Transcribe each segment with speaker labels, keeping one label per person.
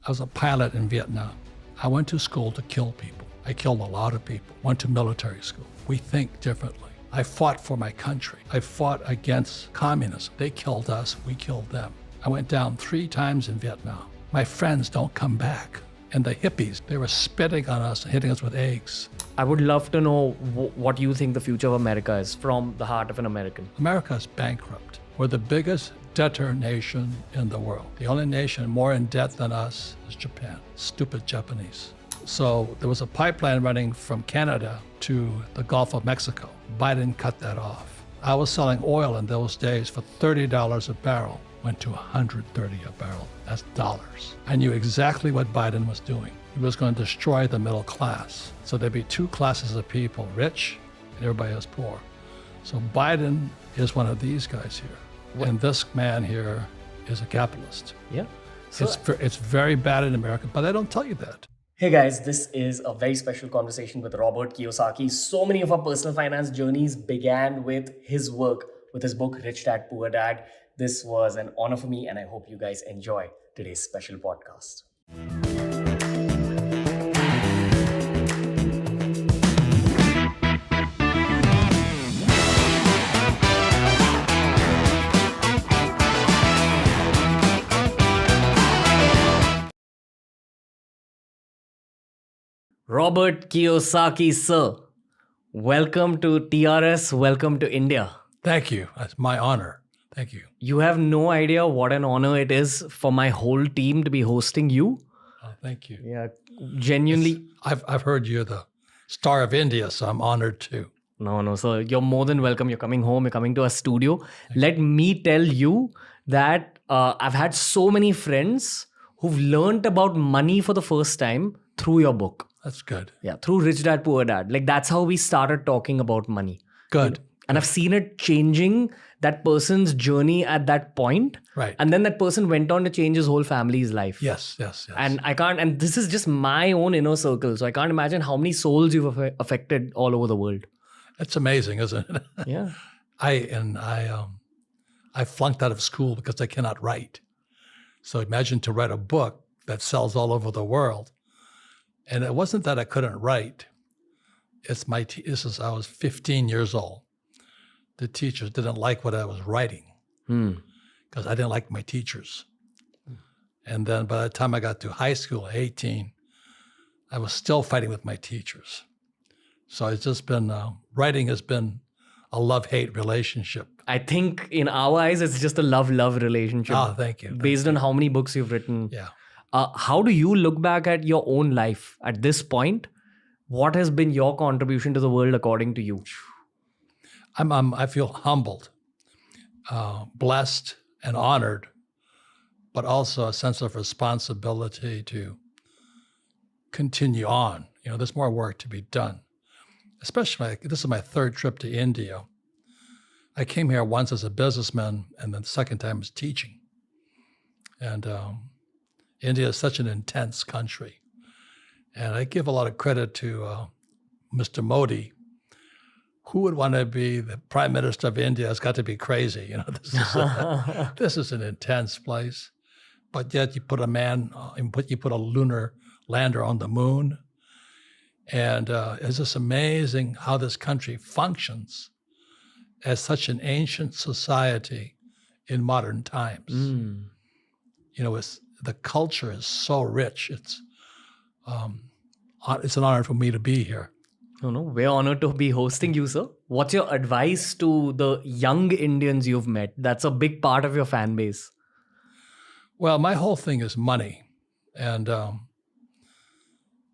Speaker 1: I was a pilot in Vietnam. I went to school to kill people. I killed a lot of people. Went to military school. We think differently. I fought for my country. I fought against communism. They killed us, we killed them. I went down 3 times in Vietnam. My friends don't come back. And the hippies, they were spitting on us and hitting us with eggs.
Speaker 2: I would love to know what you think the future of America is from the heart of an American.
Speaker 1: America is bankrupt. We're the biggest debtor nation in the world. The only nation more in debt than us is Japan. Stupid Japanese. So there was a pipeline running from Canada to the Gulf of Mexico. Biden cut that off. I was selling oil in those days for $30 a barrel. Went to $130 a barrel. That's dollars. I knew exactly what Biden was doing. He was going to destroy the middle class. So there'd be 2 classes of people, rich and everybody else poor. So Biden is one of these guys here. And this man here is a capitalist.
Speaker 2: Yeah. So
Speaker 1: It's very bad in America, but I don't tell you that.
Speaker 2: Hey guys, this is a very special conversation with Robert Kiyosaki. So many of our personal finance journeys began with his work, with his book, Rich Dad, Poor Dad. This was an honor for me, and I hope you guys enjoy today's special podcast. Robert Kiyosaki, sir. Welcome to TRS. Welcome to India.
Speaker 1: Thank you. That's my honor. Thank you.
Speaker 2: You have no idea what an honor it is for my whole team to be hosting you.
Speaker 1: Oh, thank you.
Speaker 2: Yeah, genuinely.
Speaker 1: I've heard you're the star of India, so I'm honored too.
Speaker 2: No. So you're more than welcome. You're coming home. You're coming to our studio. Let me tell you that I've had so many friends who've learned about money for the first time through your book.
Speaker 1: That's good.
Speaker 2: Yeah, through Rich Dad, Poor Dad. Like that's how we started talking about money.
Speaker 1: Good.
Speaker 2: And I've seen it changing that person's journey at that point.
Speaker 1: Right.
Speaker 2: And then that person went on to change his whole family's life.
Speaker 1: Yes.
Speaker 2: And this is just my own inner circle. So I can't imagine how many souls you've affected all over the world.
Speaker 1: It's amazing, isn't it?
Speaker 2: Yeah.
Speaker 1: I flunked out of school because I cannot write. So imagine to write a book that sells all over the world. And it wasn't that I couldn't write. I was 15 years old. The teachers didn't like what I was writing because I didn't like my teachers. And then by the time I got to high school, 18, I was still fighting with my teachers. So it's just been, writing has been a love-hate relationship.
Speaker 2: I think in our eyes, it's just a love-love relationship.
Speaker 1: Oh, thank you.
Speaker 2: Based on how many books you've written.
Speaker 1: Yeah.
Speaker 2: How do you look back at your own life at this point? What has been your contribution to the world according to you?
Speaker 1: I feel humbled, blessed, and honored, but also a sense of responsibility to continue on. You know, there's more work to be done. Especially, this is my 3rd trip to India. I came here once as a businessman, and then the second time as teaching. And India is such an intense country. And I give a lot of credit to Mr. Modi. Who would want to be the prime minister of India? It's got to be crazy. You know, this is an intense place. But yet you put a lunar lander on the moon. And it's just amazing how this country functions as such an ancient society in modern times. You know, the culture is so rich. It's an honor for me to be here.
Speaker 2: No, we're honored to be hosting you, sir. What's your advice to the young Indians you've met? That's a big part of your fan base.
Speaker 1: Well, my whole thing is money. And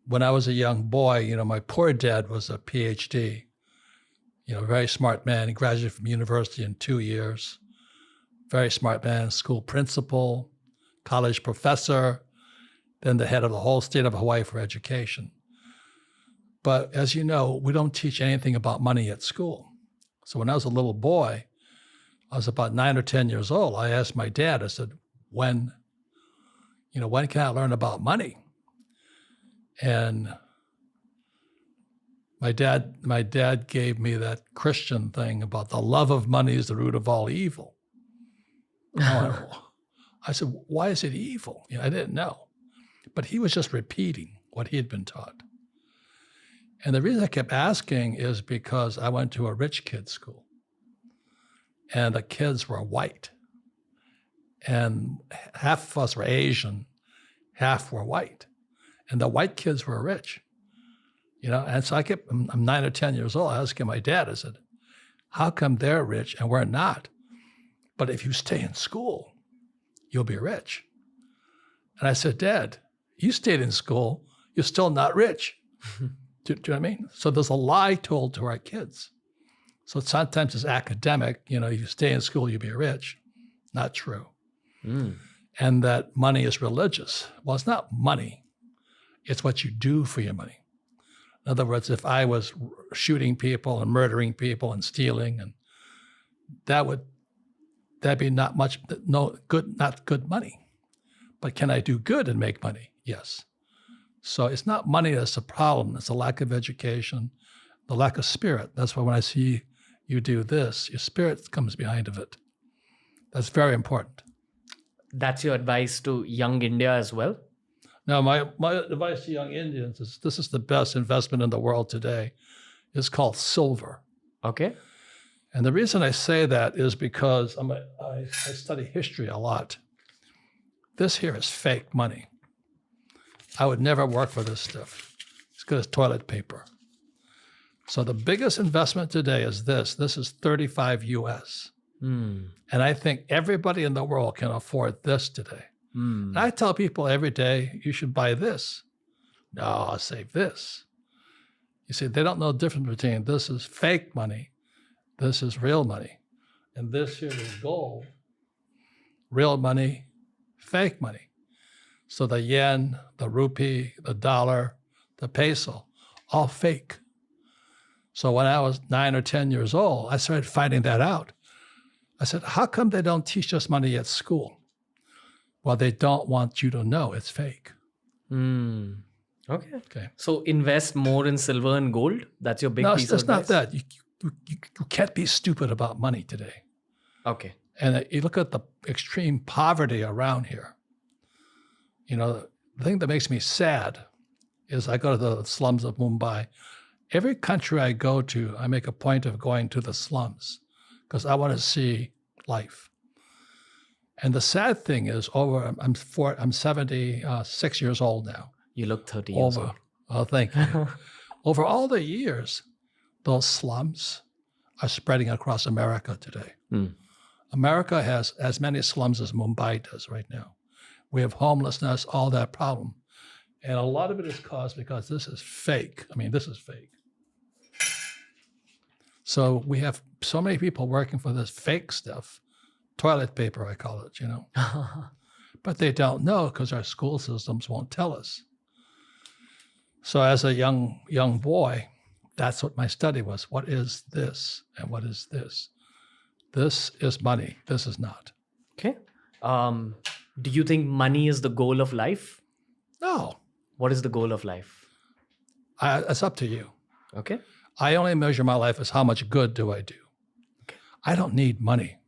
Speaker 1: when I was a young boy, you know, my poor dad was a PhD, you know, very smart man. He graduated from university in 2 years. Very smart man, school principal, college professor, then the head of the whole state of Hawaii for education. But as you know, we don't teach anything about money at school. So when I was a little boy, I was about 9 or 10 years old. I asked my dad, I said, when can I learn about money? And my dad gave me that Christian thing about the love of money is the root of all evil. I said, why is it evil? You know, I didn't know. But he was just repeating what he had been taught. And the reason I kept asking is because I went to a rich kids' school, and the kids were white, and half of us were Asian, half were white, and the white kids were rich, And so I'm 9 or 10 years old, asking my dad, I said, how come they're rich and we're not? But if you stay in school, you'll be rich. And I said, Dad, you stayed in school, you're still not rich. Do you know what I mean? So there's a lie told to our kids. So sometimes it's academic, you stay in school, you'll be rich. Not true. And that money is religious. Well, it's not money. It's what you do for your money. In other words, if I was shooting people and murdering people and stealing, and that'd be not good money. But can I do good and make money? Yes. So it's not money that's a problem. It's a lack of education, the lack of spirit. That's why when I see you do this, your spirit comes behind of it. That's very important.
Speaker 2: That's your advice to young India as well?
Speaker 1: Now, my advice to young Indians is this is the best investment in the world today. It's called silver.
Speaker 2: Okay.
Speaker 1: And the reason I say that is because I study history a lot. This here is fake money. I would never work for this stuff. It's good as toilet paper. So the biggest investment today is this. This is 35 US. And I think everybody in the world can afford this today. And I tell people every day, you should buy this. No, I'll save this. You see, they don't know the difference between this is fake money, this is real money. And this here is gold, real money, fake money. So the yen, the rupee, the dollar, the peso, all fake. So when I was 9 or 10 years old, I started finding that out. I said, how come they don't teach us money at school? Well, they don't want you to know it's fake.
Speaker 2: Okay. So invest more in silver and gold? That's your big piece of advice?
Speaker 1: No, it's not that. You can't be stupid about money today.
Speaker 2: Okay.
Speaker 1: And you look at the extreme poverty around here. The thing that makes me sad is I go to the slums of Mumbai. Every country I go to, I make a point of going to the slums because I want to see life. And the sad thing is, I'm 76 years old now.
Speaker 2: You look 30 years old.
Speaker 1: Oh, thank you. Over all the years, those slums are spreading across America today. America has as many slums as Mumbai does right now. We have homelessness, all that problem. And a lot of it is caused because this is fake. This is fake. So we have so many people working for this fake stuff, toilet paper, I call it, But they don't know because our school systems won't tell us. So as a young boy, that's what my study was. What is this and what is this? This is money. This is not.
Speaker 2: Okay. Do you think money is the goal of life?
Speaker 1: No.
Speaker 2: What is the goal of life?
Speaker 1: It's up to you.
Speaker 2: Okay.
Speaker 1: I only measure my life as how much good do I do.
Speaker 2: Okay.
Speaker 1: I don't need money.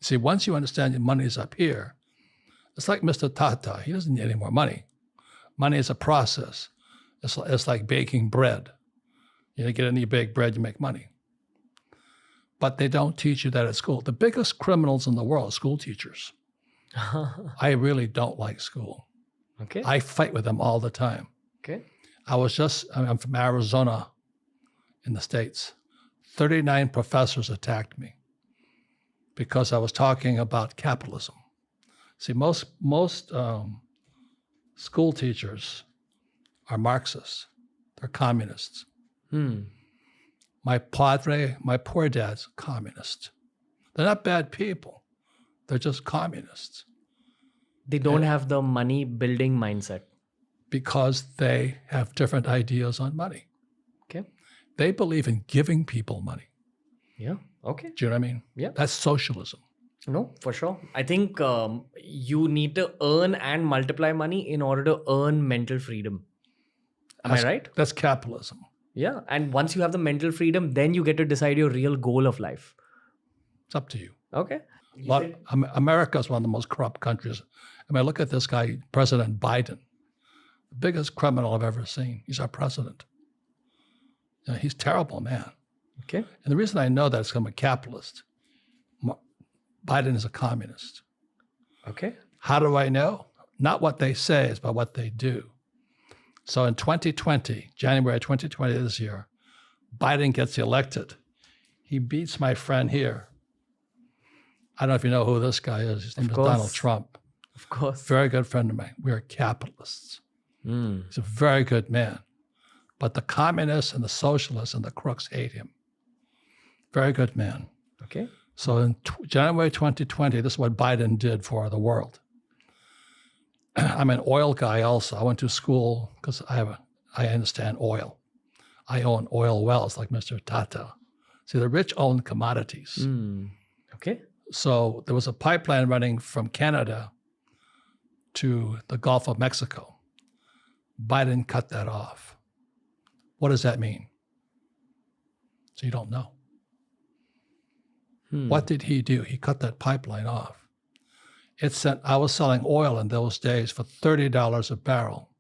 Speaker 1: See, once you understand your money is up here, it's like Mr. Tata. He doesn't need any more money. Money is a process. It's like baking bread. You get any bake bread, you make money. But they don't teach you that at school. The biggest criminals in the world are school teachers. I really don't like school.
Speaker 2: Okay.
Speaker 1: I fight with them all the time.
Speaker 2: Okay.
Speaker 1: I'm from Arizona in the States. 39 professors attacked me because I was talking about capitalism. See, most school teachers are Marxists. They're communists. My poor dad's a communist. They're not bad people. They're just communists.
Speaker 2: They don't have the money building mindset.
Speaker 1: Because they have different ideas on money.
Speaker 2: Okay.
Speaker 1: They believe in giving people money.
Speaker 2: Yeah. Okay.
Speaker 1: Do you know what I mean?
Speaker 2: Yeah.
Speaker 1: That's socialism.
Speaker 2: No, for sure. I think you need to earn and multiply money in order to earn mental freedom. Am I right?
Speaker 1: That's capitalism.
Speaker 2: Yeah. And once you have the mental freedom, then you get to decide your real goal of life.
Speaker 1: It's up to you.
Speaker 2: Okay.
Speaker 1: America is one of the most corrupt countries I mean, look at this guy, President Biden, the biggest criminal I've ever seen. He's our president. You know, he's terrible, man.
Speaker 2: Okay.
Speaker 1: And the reason I know that is because I'm a capitalist. Biden is a communist.
Speaker 2: Okay.
Speaker 1: How do I know? Not what they say, it's about what they do. So in 2020, January 2020 this year, Biden gets elected. He beats my friend here. I don't know if you know who this guy is. His name is Donald Trump.
Speaker 2: Of course.
Speaker 1: Very good friend of mine. We are capitalists. He's a very good man. But the communists and the socialists and the crooks hate him. Very good man.
Speaker 2: Okay.
Speaker 1: So in January 2020, this is what Biden did for the world. I'm an oil guy also. I went to school because I understand oil. I own oil wells like Mr. Tata. See, the rich own commodities.
Speaker 2: Okay.
Speaker 1: So there was a pipeline running from Canada to the Gulf of Mexico. Biden cut that off. What does that mean? So you don't know. What did he do? He cut that pipeline off. I was selling oil in those days for $30 a barrel.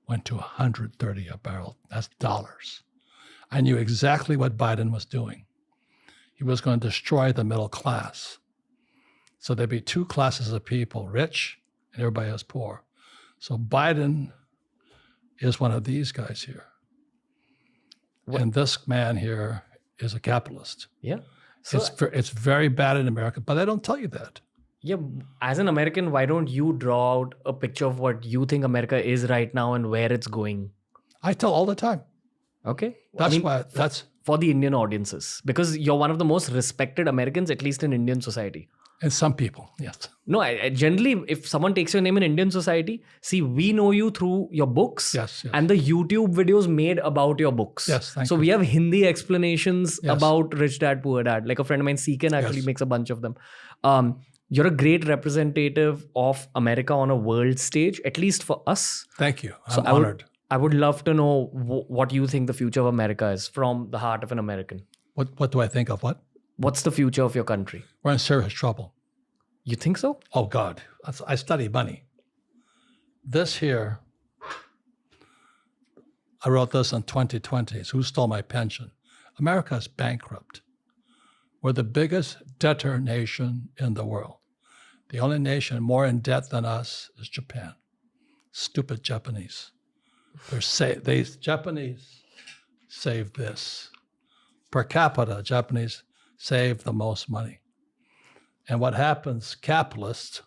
Speaker 1: Went to $130 a barrel. That's dollars. I knew exactly what Biden was doing. He was going to destroy the middle class. So there'd be two classes of people, rich and everybody else poor. So Biden is one of these guys here. And this man here is a capitalist.
Speaker 2: Yeah. So
Speaker 1: It's very bad in America, but they don't tell you that.
Speaker 2: yeah, as an American, why don't you draw out a picture of what you think America is right now and where it's going?
Speaker 1: I tell all the time.
Speaker 2: Okay.
Speaker 1: That's
Speaker 2: for the Indian audiences, because you're one of the most respected Americans, at least in Indian society.
Speaker 1: and some people, yes.
Speaker 2: No, I generally, if someone takes your name in Indian society, see, we know you through your books
Speaker 1: Yes, yes.
Speaker 2: and the YouTube videos made about your books.
Speaker 1: Yes, thank
Speaker 2: so
Speaker 1: you.
Speaker 2: we have Hindi explanations
Speaker 1: Yes.
Speaker 2: about Rich Dad, Poor Dad. Like a friend of mine, Seekan, actually
Speaker 1: Yes.
Speaker 2: makes a bunch of them. You're a great representative of America on a world stage, at least for us.
Speaker 1: Thank you.
Speaker 2: So
Speaker 1: I'm honored.
Speaker 2: I would love to know what you think the future of America is from the heart of an American.
Speaker 1: What do I think of what?
Speaker 2: What's the future of your country?
Speaker 1: We're in serious trouble.
Speaker 2: You think so?
Speaker 1: Oh, God. I study money. This here, I wrote this in 2020. It's Who Stole My Pension? America is bankrupt. We're the biggest debtor nation in the world. The only nation more in debt than us is Japan. Stupid Japanese. Japanese save this. Per capita, Japanese save the most money. And what happens, capitalists,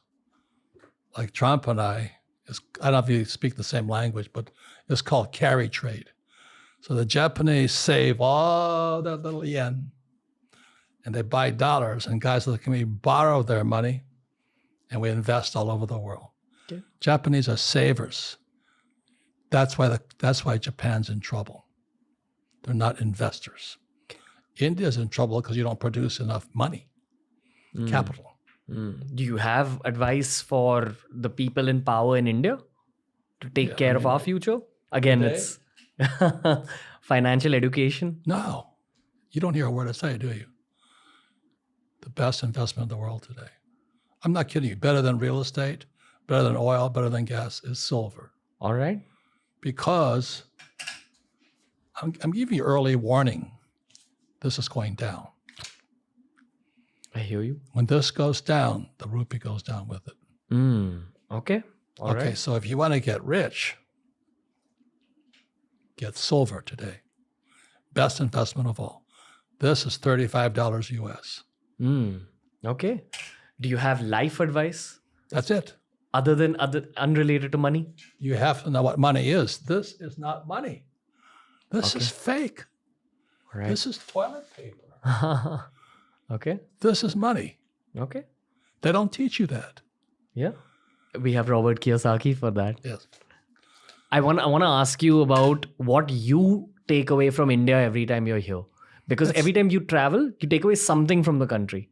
Speaker 1: like Trump and I don't know if you speak the same language, but it's called carry trade. So the Japanese save all that little yen, and they buy dollars, and guys like me borrow their money, and we invest all over the world.
Speaker 2: Okay.
Speaker 1: Japanese are savers. That's why Japan's in trouble. They're not investors. Okay. India's in trouble because you don't produce enough money. Capital.
Speaker 2: Do you have advice for the people in power in India to take care of our future? Again, it's financial education.
Speaker 1: No, you don't hear a word I say, do you? The best investment in the world today. I'm not kidding you. Better than real estate, better than oil, better than gas is silver.
Speaker 2: All right.
Speaker 1: Because I'm giving you early warning. This is going down.
Speaker 2: I hear you.
Speaker 1: When this goes down, the rupee goes down with it.
Speaker 2: Okay. All right.
Speaker 1: So if you want to get rich, get silver today. Best investment of all. This is $35 US.
Speaker 2: Okay. Do you have life advice
Speaker 1: That's it.
Speaker 2: other unrelated to money?
Speaker 1: You have to know what money is. This is not money. This is fake.
Speaker 2: All right.
Speaker 1: This is toilet paper.
Speaker 2: Okay.
Speaker 1: This is money.
Speaker 2: Okay.
Speaker 1: They don't teach you that.
Speaker 2: Yeah. We have Robert Kiyosaki for that.
Speaker 1: Yes.
Speaker 2: I want to ask you about what you take away from India every time you're here. Because every time you travel, you take away something from the country.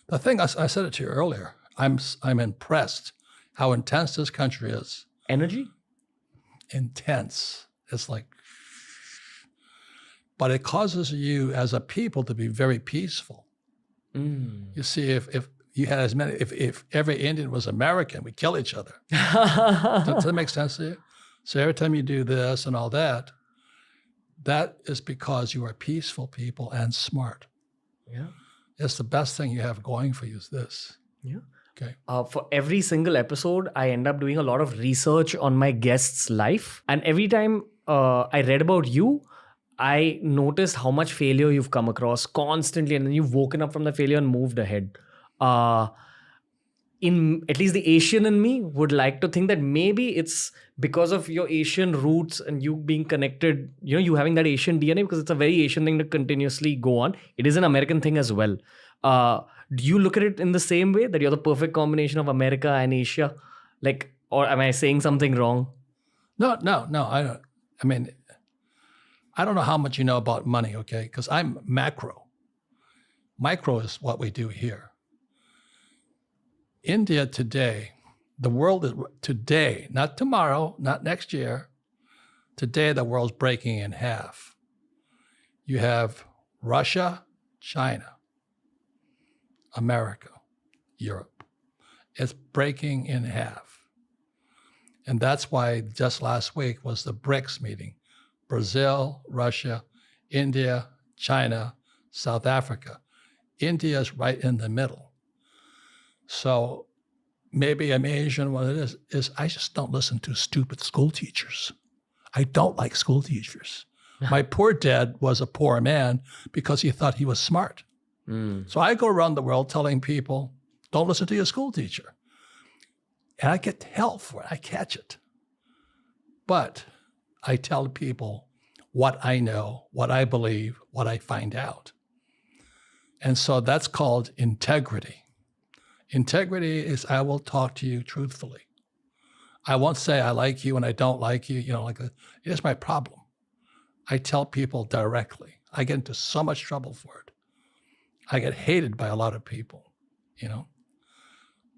Speaker 1: The thing, I said it to you earlier, I'm impressed how intense this country is.
Speaker 2: Energy?
Speaker 1: Intense. It's like, but it causes you as a people to be very peaceful. You see, if you had as many, if every Indian was American, we'd kill each other. Does that make sense to you? So every time you do this and all that, that is because you are peaceful people and smart.
Speaker 2: Yeah.
Speaker 1: It's the best thing you have going for you is this.
Speaker 2: Yeah.
Speaker 1: Okay.
Speaker 2: For every single episode, I end up doing a lot of research on my guest's life. And every time I read about you, I noticed how much failure you've come across constantly. And then you've woken up from the failure and moved ahead. In at least the Asian in me would like to think that maybe it's because of your Asian roots and you being connected, you having that Asian DNA, because it's a very Asian thing to continuously go on. It is an American thing as well. Do you look at it in the same way, that you're the perfect combination of America and Asia? Like, or am I saying something wrong?
Speaker 1: No, I don't. I mean, I don't know how much you know about money, okay? Because I'm macro. Micro is what we do here. India today, the world is today, not tomorrow, not next year. Today, the world's breaking in half. You have Russia, China, America, Europe. It's breaking in half. And that's why just last week was the BRICS meeting. Brazil, Russia, India, China, South Africa. India's right in the middle. So maybe I'm Asian. What it is I just don't listen to stupid school teachers. I don't like school teachers. My poor dad was a poor man because he thought he was smart. So I go around the world telling people, don't listen to your school teacher. And I get hell for it. I catch it. But I tell people what I know, what I believe, what I find out. And so that's called integrity. Integrity is I will talk to you truthfully. I won't say I like you and I don't like you, like that. It is my problem. I tell people directly. I get into so much trouble for it. I get hated by a lot of people,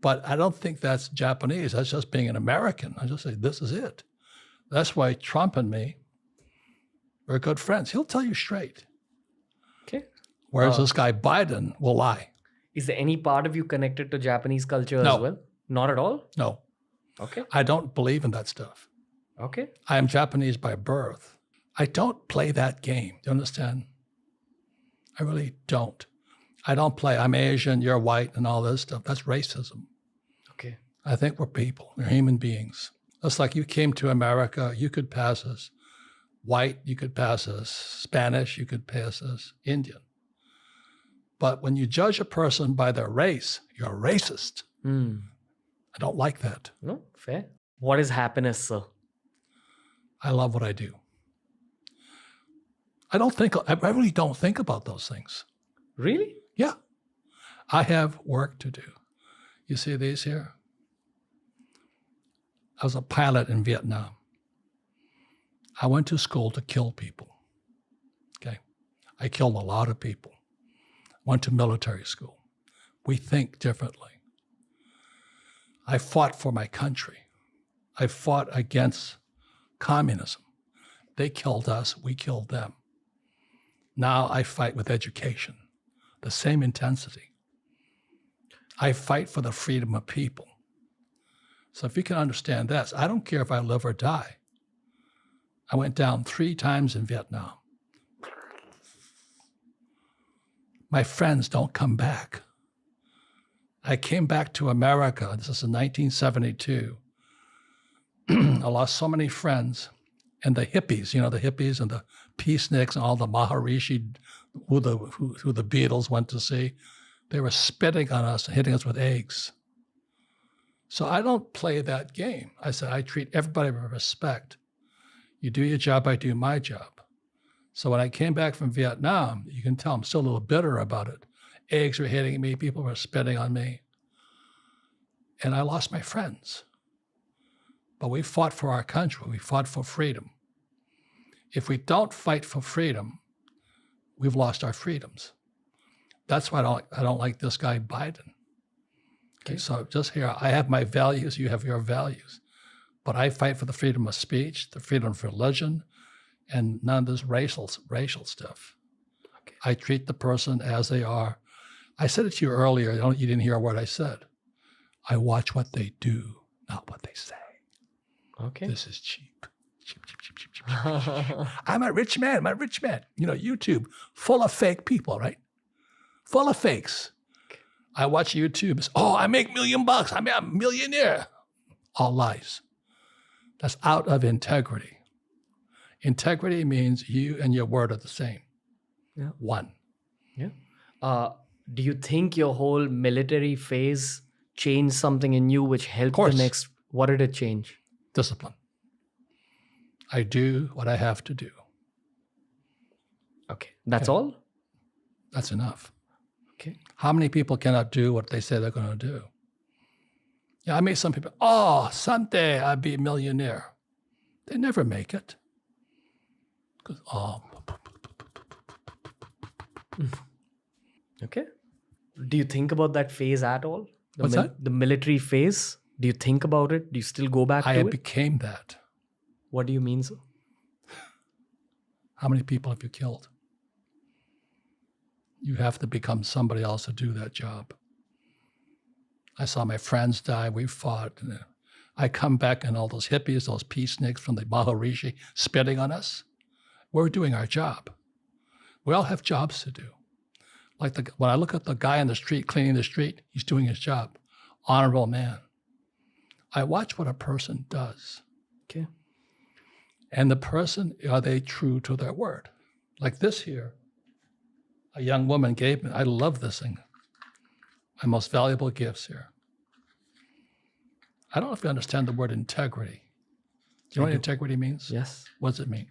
Speaker 1: But I don't think that's Japanese. That's just being an American. I just say, this is it. That's why Trump and me, we're good friends. He'll tell you straight.
Speaker 2: Okay.
Speaker 1: Whereas this guy Biden will lie.
Speaker 2: Is there any part of you connected to Japanese culture
Speaker 1: No.
Speaker 2: as well? Not at all?
Speaker 1: No.
Speaker 2: Okay.
Speaker 1: I don't believe in that stuff.
Speaker 2: Okay.
Speaker 1: I am Japanese by birth. I don't play that game. Do you understand? I really don't. I don't play, I'm Asian, you're white, and all this stuff. That's racism.
Speaker 2: Okay.
Speaker 1: I think we're people. We're human beings. That's like you came to America, you could pass as white, you could pass as Spanish, you could pass as Indian. But when you judge a person by their race, you're a racist. I don't like that.
Speaker 2: No, fair. What is happiness, sir?
Speaker 1: I love what I do. I really don't think about those things.
Speaker 2: Really?
Speaker 1: Yeah. I have work to do. You see these here? I was a pilot in Vietnam. I went to school to kill people. Okay. I killed a lot of people. Went to military school. We think differently. I fought for my country. I fought against communism. They killed us, we killed them. Now I fight with education, the same intensity. I fight for the freedom of people. So if you can understand this, I don't care if I live or die. I went down 3 times in Vietnam. My friends don't come back. I came back to America. This is in 1972. I lost so many friends. And the hippies, the hippies and the peaceniks and all the Maharishi who the Beatles went to see, they were spitting on us and hitting us with eggs. So I don't play that game. I said, I treat everybody with respect. You do your job, I do my job. So when I came back from Vietnam, you can tell I'm still a little bitter about it. Eggs were hitting me, people were spitting on me. And I lost my friends. But we fought for our country, we fought for freedom. If we don't fight for freedom, we've lost our freedoms. That's why I don't like this guy Biden. Okay, so just here, I have my values, you have your values. But I fight for the freedom of speech, the freedom of religion, and none of this racial stuff. Okay. I treat the person as they are. I said it to you earlier. You didn't hear a word I said. I watch what they do, not what they say.
Speaker 2: Okay.
Speaker 1: This is cheap. Cheap, cheap, cheap, cheap, cheap, cheap, cheap. I'm a rich man. I'm a rich man. YouTube, full of fake people, right? Full of fakes. I watch YouTube. It's, I make $1 million. I'm a millionaire. All lies. That's out of integrity. Integrity means you and your word are the same.
Speaker 2: Yeah.
Speaker 1: One.
Speaker 2: Yeah. Do you think your whole military phase changed something in you which helped the
Speaker 1: course.
Speaker 2: next? What did it change?
Speaker 1: Discipline. I do what I have to do.
Speaker 2: Okay. That's all?
Speaker 1: That's enough.
Speaker 2: Okay.
Speaker 1: How many people cannot do what they say they're going to do? Yeah, I meet some people, someday I'll be a millionaire. They never make it. Because,
Speaker 2: Okay. Do you think about that phase at all?
Speaker 1: What's that?
Speaker 2: The military phase? Do you think about it? Do you still go back to it?
Speaker 1: became that.
Speaker 2: What do you mean, sir?
Speaker 1: How many people have you killed? You have to become somebody else to do that job. I saw my friends die. We fought. And I come back and all those hippies, those peaceniks from the Maharishi spitting on us. We're doing our job. We all have jobs to do. Like when I look at the guy on the street cleaning the street, he's doing his job. Honorable man. I watch what a person does.
Speaker 2: Okay.
Speaker 1: And the person, are they true to their word? Like this here, a young woman gave me, I love this thing. My most valuable gifts here. I don't know if you understand the word integrity. Do you know what integrity means?
Speaker 2: Yes.
Speaker 1: What does it mean?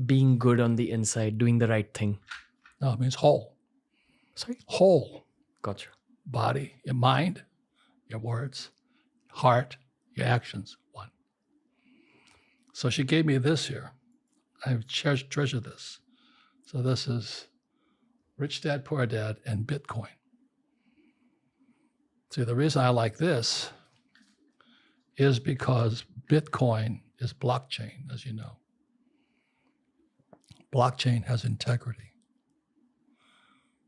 Speaker 2: Being good on the inside, doing the right thing.
Speaker 1: No, it means whole.
Speaker 2: Sorry?
Speaker 1: Whole.
Speaker 2: Gotcha.
Speaker 1: Body, your mind, your words, heart, your actions, one. So she gave me this here. I treasure this. So this is Rich Dad, Poor Dad, and Bitcoin. See, the reason I like this is because Bitcoin is blockchain, as you know. Blockchain has integrity.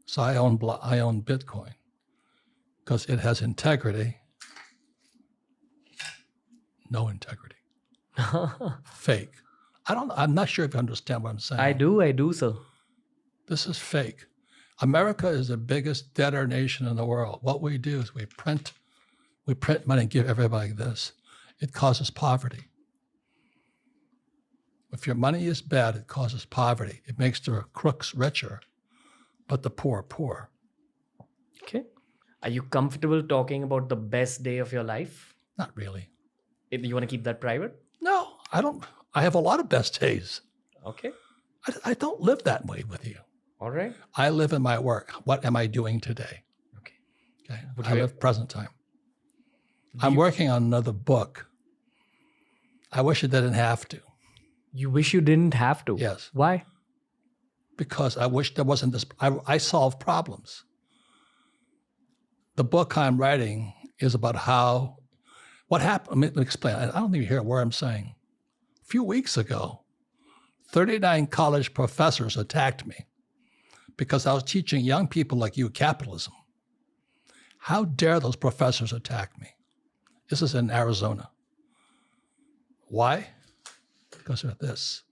Speaker 1: So I own Bitcoin because it has integrity, no integrity. Fake. I'm not sure if you understand what I'm saying.
Speaker 2: I do, sir.
Speaker 1: This is fake. America is the biggest debtor nation in the world. What we do is we print money and give everybody this. It causes poverty. If your money is bad, it causes poverty. It makes the crooks richer, but the poor, poor.
Speaker 2: Okay. Are you comfortable talking about the best day of your life?
Speaker 1: Not really.
Speaker 2: You want to keep that private?
Speaker 1: No, I don't. I have a lot of best days.
Speaker 2: Okay.
Speaker 1: I don't live that way with you.
Speaker 2: All right.
Speaker 1: I live in my work. What am I doing today? Okay. I live present time. I'm working on another book. I wish I didn't have to.
Speaker 2: You wish you didn't have to?
Speaker 1: Yes.
Speaker 2: Why?
Speaker 1: Because I wish there wasn't this. I solve problems. The book I'm writing is about what happened. Let me explain. I don't think you hear what I'm saying. A few weeks ago, 39 college professors attacked me because I was teaching young people like you capitalism. How dare those professors attack me? This is in Arizona. Why? Because of this.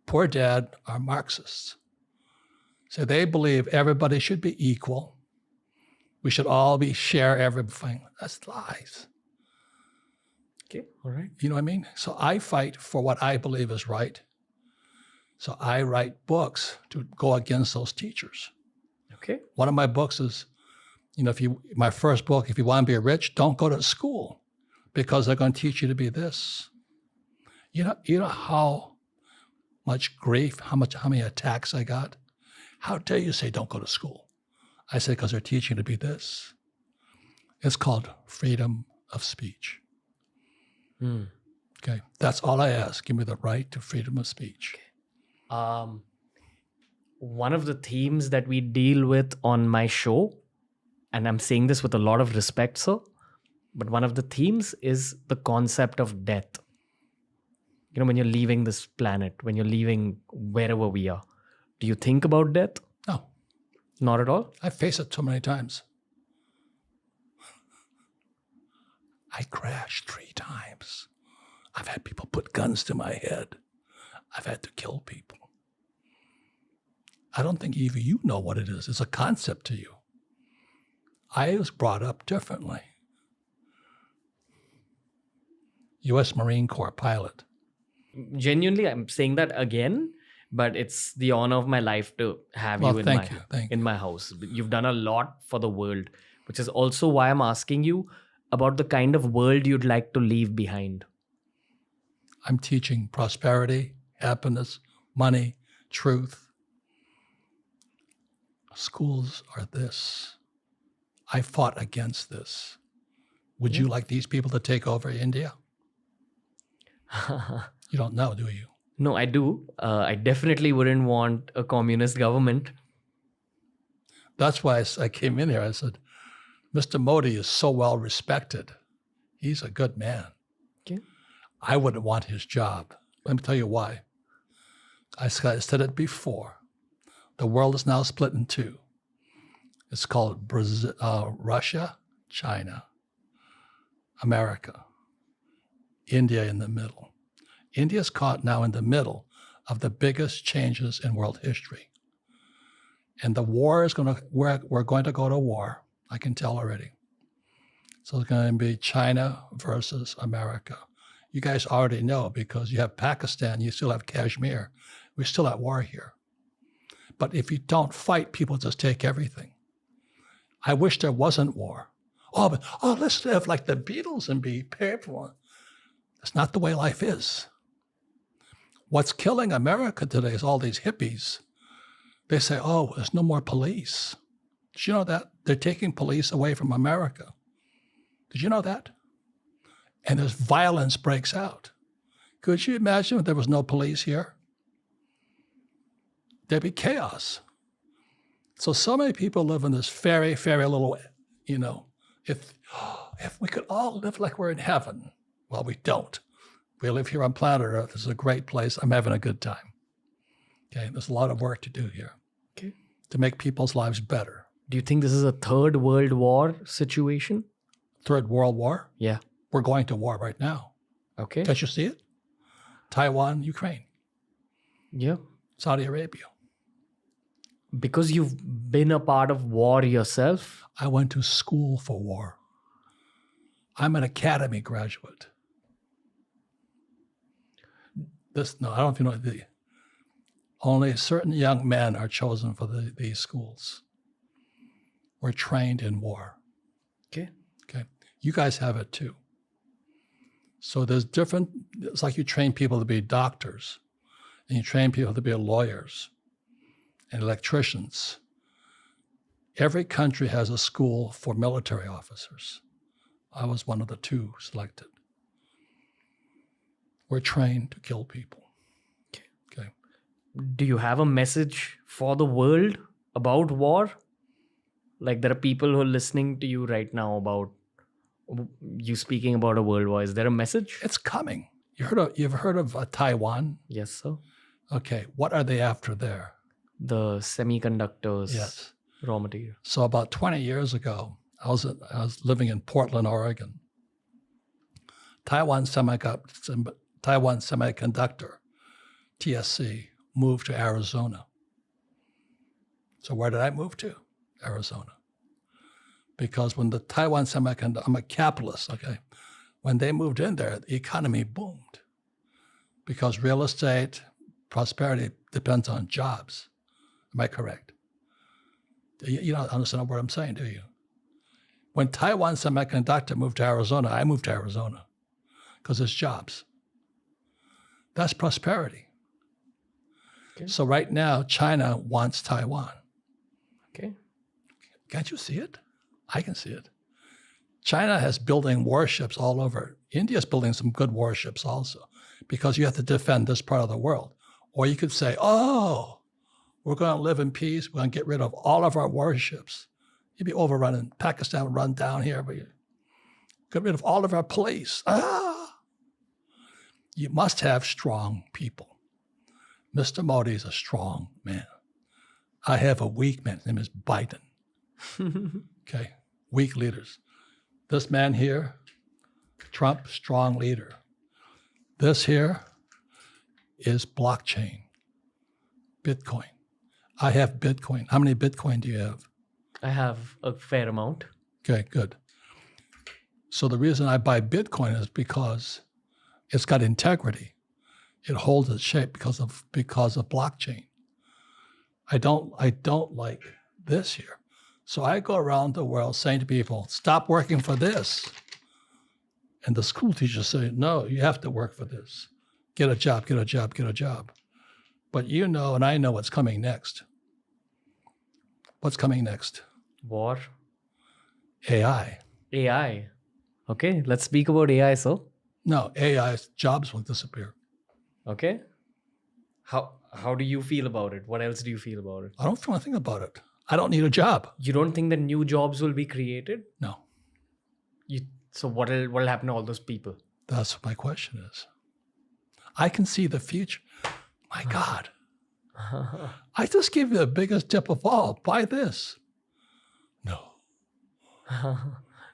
Speaker 1: Poor Dad are Marxists. So they believe everybody should be equal. We should all share everything. That's lies.
Speaker 2: Okay, all right.
Speaker 1: You know what I mean? So I fight for what I believe is right. So I write books to go against those teachers.
Speaker 2: Okay.
Speaker 1: One of my books is, my first book, if you want to be rich, don't go to school because they're going to teach you to be this. You know how much grief, how many attacks I got? How dare you say don't go to school? I say because they're teaching you to be this. It's called freedom of speech. Okay, that's all I ask. Give me the right to freedom of speech.
Speaker 2: One of the themes that we deal with on my show, and I'm saying this with a lot of respect, sir, but one of the themes is the concept of death. When you're leaving this planet, when you're leaving wherever we are, do you think about death?
Speaker 1: No.
Speaker 2: Not at all.
Speaker 1: I face it too many times. I crashed 3 times. I've had people put guns to my head. I've had to kill people. I don't think even you know what it is. It's a concept to you. I was brought up differently. U.S. Marine Corps pilot.
Speaker 2: Genuinely, I'm saying that again, but it's the honor of my life to have
Speaker 1: Well,
Speaker 2: you in
Speaker 1: thank you.
Speaker 2: in my house. You've done a lot for the world, which is also why I'm asking you about the kind of world you'd like to leave behind.
Speaker 1: I'm teaching prosperity, happiness, money, truth. Schools are this. I fought against this. Would you like these people to take over India? You don't know, do you?
Speaker 2: No, I do. I definitely wouldn't want a communist government.
Speaker 1: That's why I came in here. I said, Mr. Modi is so well respected. He's a good man.
Speaker 2: Okay.
Speaker 1: I wouldn't want his job. Let me tell you why. I said it before. The world is now split in 2. It's called Russia, China, America, India in the middle. India's caught now in the middle of the biggest changes in world history. And the war is we're going to go to war. I can tell already. So it's going to be China versus America. You guys already know because you have Pakistan, you still have Kashmir. We're still at war here. But if you don't fight, people just take everything. I wish there wasn't war. Let's live like the Beatles and be peaceful. That's not the way life is. What's killing America today is all these hippies. They say, there's no more police. Did you know that? They're taking police away from America. Did you know that? And as violence breaks out. Could you imagine if there was no police here? There'd be chaos. So many people live in this very, very little, if we could all live like we're in heaven. Well, we don't. We live here on planet Earth. This is a great place. I'm having a good time. Okay, there's a lot of work to do here.
Speaker 2: Okay.
Speaker 1: To make people's lives better.
Speaker 2: Do you think this is a third world war situation?
Speaker 1: Third World War?
Speaker 2: Yeah.
Speaker 1: We're going to war right now.
Speaker 2: Okay.
Speaker 1: Can't you see it? Taiwan, Ukraine,
Speaker 2: Yeah.
Speaker 1: Saudi Arabia.
Speaker 2: Because you've been a part of war yourself?
Speaker 1: I went to school for war. I'm an academy graduate. I don't know if you know, only certain young men are chosen for these schools. We're trained in war.
Speaker 2: Okay.
Speaker 1: Okay. You guys have it too. So it's like you train people to be doctors, and you train people to be lawyers and electricians. Every country has a school for military officers. I was one of the 2 selected. We're trained to kill people. Okay.
Speaker 2: Do you have a message for the world about war? Like there are people who are listening to you right now about you speaking about a world war. Is there a message?
Speaker 1: It's coming. You've heard of Taiwan?
Speaker 2: Yes, sir.
Speaker 1: Okay. What are they after there?
Speaker 2: The semiconductors.
Speaker 1: Yes.
Speaker 2: Raw material.
Speaker 1: So about 20 years ago, I was living in Portland, Oregon. Taiwan Semiconductor, TSC, moved to Arizona. So where did I move to? Arizona. Because when the Taiwan Semiconductor, I'm a capitalist, okay? When they moved in there, the economy boomed. Because real estate, prosperity depends on jobs. Am I correct? You don't understand what I'm saying, do you? When Taiwan Semiconductor moved to Arizona, I moved to Arizona because it's jobs. That's prosperity. Okay. So right now, China wants Taiwan.
Speaker 2: Okay.
Speaker 1: Can't you see it? I can see it. China has building warships all over. India's building some good warships also because you have to defend this part of the world. Or you could say, we're going to live in peace. We're going to get rid of all of our warships. You'd be overrunning. Pakistan would run down here. But get rid of all of our police. You must have strong people. Mr. Modi is a strong man. I have a weak man. His name is Biden. Okay. Weak leaders. This man here, Trump, strong leader. This here is blockchain, Bitcoin. I have Bitcoin. How many Bitcoin do you have?
Speaker 2: I have a fair amount.
Speaker 1: Okay, good. So the reason I buy Bitcoin is because it's got integrity. It holds its shape because of blockchain. I don't like this here. So I go around the world saying to people, stop working for this. And the school teachers say, no, you have to work for this. Get a job, get a job, get a job. But you know, and I know what's coming next. What's coming next?
Speaker 2: War.
Speaker 1: AI.
Speaker 2: AI. Okay, let's speak about AI, so.
Speaker 1: No, AI jobs will disappear.
Speaker 2: Okay. How do you feel about it? What else do you feel about it?
Speaker 1: I don't feel anything about it. I don't need a job.
Speaker 2: You don't think that new jobs will be created?
Speaker 1: No.
Speaker 2: So what'll happen to all those people?
Speaker 1: That's what my question is. I can see the future. My God. I just gave you the biggest tip of all. Buy this. No.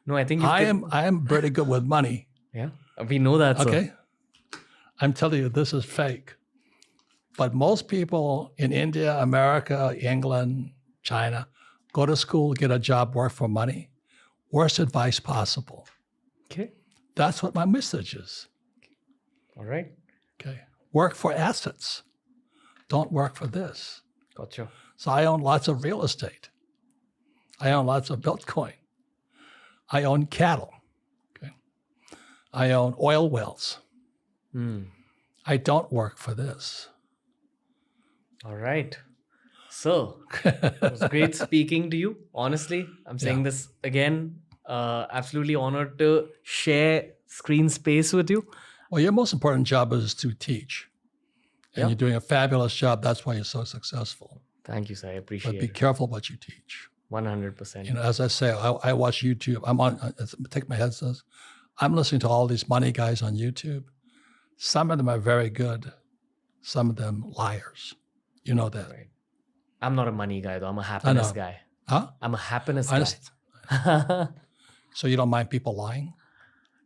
Speaker 2: No, I think
Speaker 1: I am pretty good with money.
Speaker 2: Yeah, we know that.
Speaker 1: Okay. I'm telling you, this is fake. But most people in India, America, England, China, go to school, get a job, work for money. Worst advice possible.
Speaker 2: Okay.
Speaker 1: That's what my message is.
Speaker 2: All right.
Speaker 1: Okay. Work for assets. Don't work for this.
Speaker 2: Gotcha.
Speaker 1: So I own lots of real estate. I own lots of Bitcoin. I own cattle. Okay. I own oil wells. I don't work for this.
Speaker 2: All right. So it was great speaking to you. Honestly, I'm saying this again. Absolutely honored to share screen space with you.
Speaker 1: Well, your most important job is to teach. And you're doing a fabulous job. That's why you're so successful.
Speaker 2: Thank you, sir. I appreciate
Speaker 1: But be
Speaker 2: it.
Speaker 1: careful what you teach.
Speaker 2: 100%.
Speaker 1: You know, as I say, I watch YouTube. I'm on, take my headsets. I'm listening to all these money guys on YouTube. Some of them are very good. Some of them liars. You know that.
Speaker 2: Right. I'm not a money guy, though. I'm a happiness guy.
Speaker 1: Huh?
Speaker 2: I'm a happiness
Speaker 1: I
Speaker 2: guy.
Speaker 1: So you don't mind people lying?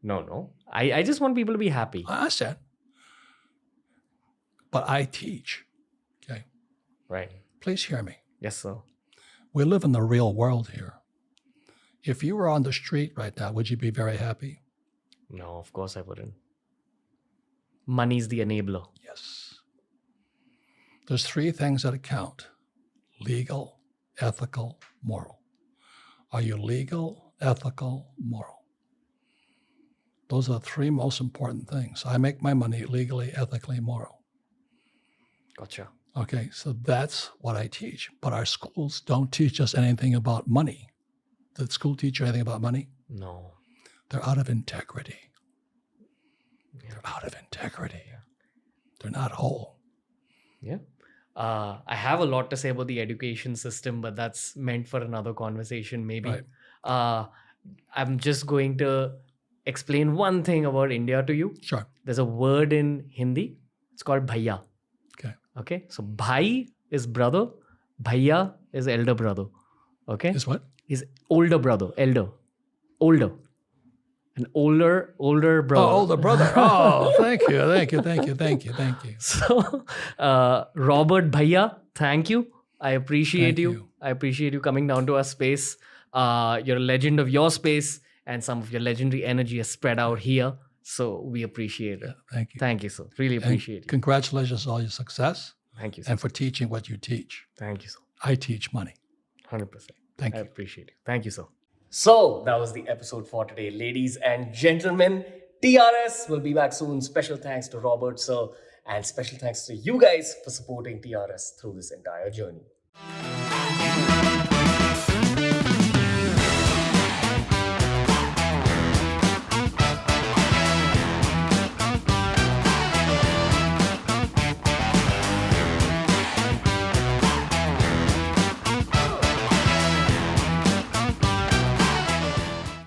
Speaker 2: No. I just want people to be happy.
Speaker 1: I understand. But I teach. Okay.
Speaker 2: Right.
Speaker 1: Please hear me.
Speaker 2: Yes, sir.
Speaker 1: We live in the real world here. If you were on the street right now, would you be very happy?
Speaker 2: No, of course I wouldn't. Money's the enabler.
Speaker 1: Yes. There's three things that count: legal, ethical, moral. Are you legal, ethical, moral? Those are the three most important things. I make my money legally, ethically, moral.
Speaker 2: Gotcha.
Speaker 1: Okay, so that's what I teach. But our schools don't teach us anything about money. Did school teach you anything about money?
Speaker 2: No.
Speaker 1: They're out of integrity. They're out of integrity. They're not whole.
Speaker 2: Yeah. I have a lot to say about the education system, but that's meant for another conversation, maybe.
Speaker 1: Right.
Speaker 2: I'm just going to explain one thing about India to you.
Speaker 1: Sure.
Speaker 2: There's a word in Hindi. It's called bhaiya. Okay. So bhai is brother. Bhaiya is elder brother. Okay.
Speaker 1: Is what?
Speaker 2: Is older brother. Older. An older brother.
Speaker 1: Oh, older brother. Oh, thank you.
Speaker 2: So, Robert Bhaiya, thank you. I appreciate you. I appreciate you coming down to our space. You're a legend of your space, and some of your legendary energy is spread out here. So we appreciate it.
Speaker 1: Thank you.
Speaker 2: Thank you, sir. Really appreciate it.
Speaker 1: Congratulations on all your success.
Speaker 2: Thank you, sir.
Speaker 1: And for teaching what you teach.
Speaker 2: Thank you, sir.
Speaker 1: I teach money.
Speaker 2: 100%.
Speaker 1: Thank
Speaker 2: I
Speaker 1: you.
Speaker 2: appreciate it. Thank you, sir. So that was the episode for today, ladies and gentlemen. TRS will be back soon. Special thanks to Robert, sir, and special thanks to you guys for supporting TRS through this entire journey.